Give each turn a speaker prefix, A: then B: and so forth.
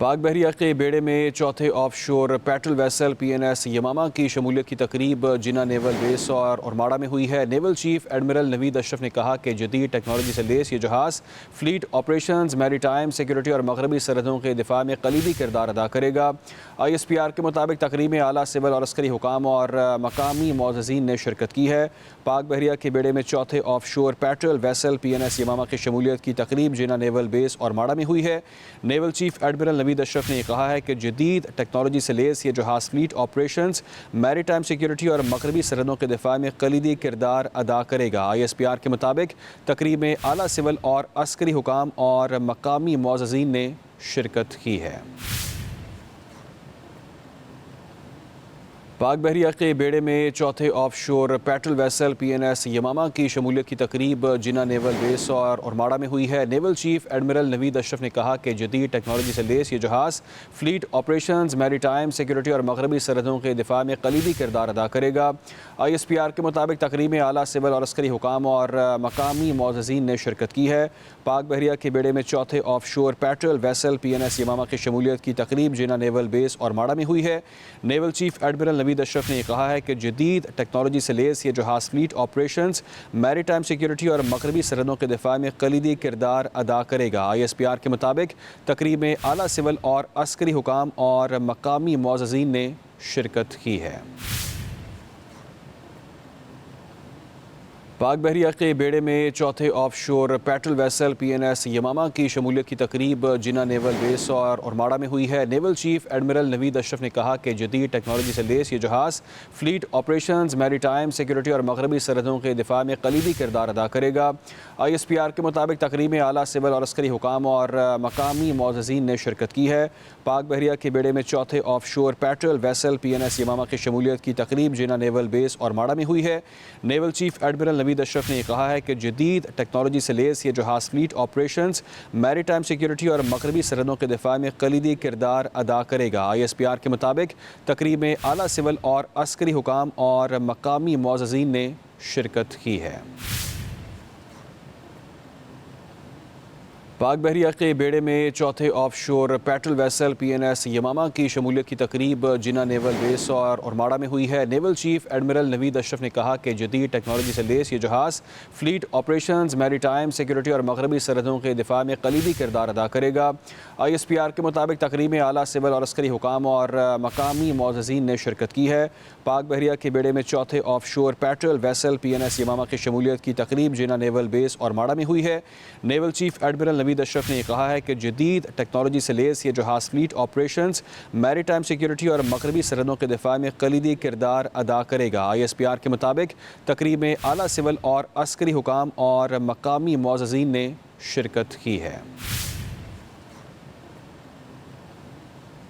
A: پاک بحریہ کے بیڑے میں چوتھے آف شور پیٹرول ویسل پی این ایس یمامہ کی شمولیت کی تقریب جناح نیول بیس اور ماڑا میں ہوئی ہے۔ نیول چیف ایڈمرل نوید اشرف نے کہا کہ جدید ٹیکنالوجی سے لیس یہ جہاز فلیٹ آپریشنز، میری ٹائم سیکیورٹی اور مغربی سرحدوں کے دفاع میں کلیدی کردار ادا کرے گا۔ آئی ایس پی آر کے مطابق تقریب میں اعلیٰ سول اور عسکری حکام اور مقامی معززین نے شرکت کی ہے۔ پاک بحریہ کے بیڑے میں چوتھے آف شور پیٹرول ویسل پی این ایس یمامہ کی شمولیت کی تقریب جناح نیول بیس اور ماڑا میں ہوئی ہے۔ نیول چیف ایڈمرل نوید اشرف نے یہ کہا ہے کہ جدید ٹیکنالوجی سے لیس یہ جہاز فلیٹ آپریشنز، میری ٹائم سیکیورٹی اور مغربی سرحدوں کے دفاع میں کلیدی کردار ادا کرے گا۔ آئی ایس پی آر کے مطابق تقریب میں اعلیٰ سول اور عسکری حکام اور مقامی معززین نے شرکت کی ہے۔ پاک بحریہ کے بیڑے میں چوتھے آف شور پیٹرول ویسل پی این ایس یمامہ کی شمولیت کی تقریب جناح نیول بیس اور ماڑا میں ہوئی ہے۔ نیول چیف ایڈمرل نوید اشرف نے کہا کہ جدید ٹیکنالوجی سے لیس یہ جہاز فلیٹ آپریشنز، میری ٹائم سیکیورٹی اور مغربی سرحدوں کے دفاع میں کلیدی کردار ادا کرے گا۔ آئی ایس پی آر کے مطابق تقریب میں اعلیٰ سول اور عسکری حکام اور مقامی معززین نے شرکت کی ہے۔ پاک بحریہ کے بیڑے میں چوتھے آف شور پیٹرول ویسل پی این ایس یمامہ کی شمولیت کی تقریب جناح نیول بیس اور ماڑا میں ہوئی ہے۔ نیول چیف ایڈمرل نوید اشرف نے یہ کہا ہے کہ جدید ٹیکنالوجی سے لیس یہ جہاز فلیٹ آپریشنز، میری ٹائم سیکیورٹی اور مغربی سرحدوں کے دفاع میں کلیدی کردار ادا کرے گا۔ آئی ایس پی آر کے مطابق تقریب میں اعلیٰ سول اور عسکری حکام اور مقامی معززین نے شرکت کی ہے۔ پاک بحریہ کے بیڑے میں چوتھے آف شور پیٹرول ویسل پی این ایس یمامہ کی شمولیت کی تقریب جناح نیول بیس اور ماڑا میں ہوئی ہے۔ نیول چیف ایڈمرل نوید اشرف نے کہا کہ جدید ٹیکنالوجی سے لیس یہ جہاز فلیٹ آپریشنز، میری ٹائم سیکیورٹی اور مغربی سرحدوں کے دفاع میں کلیدی کردار ادا کرے گا۔ آئی ایس پی آر کے مطابق تقریب میں اعلیٰ سول اور عسکری حکام اور مقامی معززین نے شرکت کی ہے۔ پاک بحریہ کے بیڑے میں چوتھے آف شور پیٹرول ویسل پی این ایس یمامہ کی شمولیت کی تقریب جناح نیول بیس اور ماڑا میں ہوئی ہے۔ نیول چیف ایڈمرل نوید اشرف نے یہ کہا ہے کہ جدید ٹیکنالوجی سے لیس یہ جہاز فلیٹ آپریشنز، میری ٹائم سیکیورٹی اور مغربی سرحدوں کے دفاع میں کلیدی کردار ادا کرے گا۔ آئی ایس پی آر کے مطابق تقریب میں اعلیٰ سول اور عسکری حکام اور مقامی معززین نے شرکت کی ہے۔ پاک بحریہ کے بیڑے میں چوتھے آف شور پیٹرول ویسل پی این ایس یمامہ کی شمولیت کی تقریب جناح نیول بیس اور ماڑا میں ہوئی ہے۔ نیول چیف ایڈمرل نوید اشرف نے کہا کہ جدید ٹیکنالوجی سے لیس یہ جہاز فلیٹ آپریشنز، میری ٹائم سیکیورٹی اور مغربی سرحدوں کے دفاع میں کلیدی کردار ادا کرے گا۔ آئی ایس پی آر کے مطابق تقریب میں اعلیٰ سول اور عسکری حکام اور مقامی معززین نے شرکت کی ہے۔ پاک بحریہ کے بیڑے میں چوتھے آف شور پیٹرول ویسل پی این ایس یمامہ کی شمولیت کی تقریب جناح نیول بیس اور ماڑا میں ہوئی ہے۔ نیول چیف ایڈمرل نوید اشرف نے یہ کہا ہے کہ جدید ٹیکنالوجی سے لیس یہ جہاز فلیٹ آپریشنز، میری ٹائم سیکیورٹی اور مغربی سرحدوں کے دفاع میں کلیدی کردار ادا کرے گا۔ آئی ایس پی آر کے مطابق تقریب میں اعلیٰ سول اور عسکری حکام اور مقامی معززین نے شرکت کی ہے۔